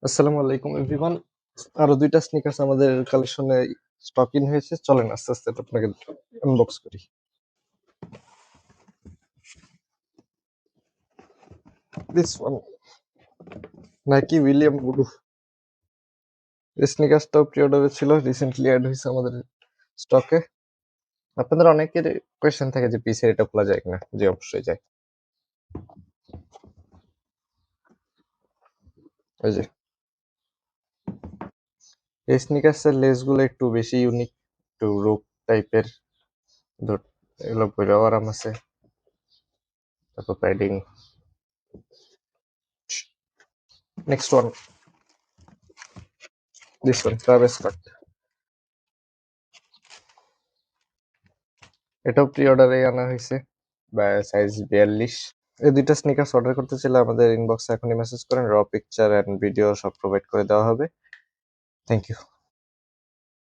আসসালামু আলাইকুম এভরিওয়ান। আরো দুইটা স্নিকার্স আমাদের কালেকশনে স্টক ইন হয়েছে, চলেন আস্তে আস্তে এটা আপনাকে আনবক্স করি। দিস ওয়ান, নাইকি উইলিয়াম গুডু। এই স্নিকার্সটাও প্রি অর্ডারে ছিল, রিসেন্টলি অ্যাড হয়েছে আমাদের স্টকে। আপনাদের অনেকের কোয়েশ্চেন থাকে যে পিসে এটা খোলা যায় কিনা। জি, অবশ্যই যায়। এই যে এই স্নিকার্সের লেসগুলো একটু বেশি ইউনিক, একটু রোপ টাইপের। ধর, এগুলো পরেও আরাম আছে। তারপর padding. Next one, this one Travis Scott. এটাও প্রি অর্ডারে আনা হয়েছে, বা সাইজ 42। এই দুইটা স্নিকার্স অর্ডার করতে চাইলে আমাদের ইনবক্সে এখনই মেসেজ করেন, র পিকচার এন্ড ভিডিও সব প্রোভাইড করে দেওয়া হবে। Thank you.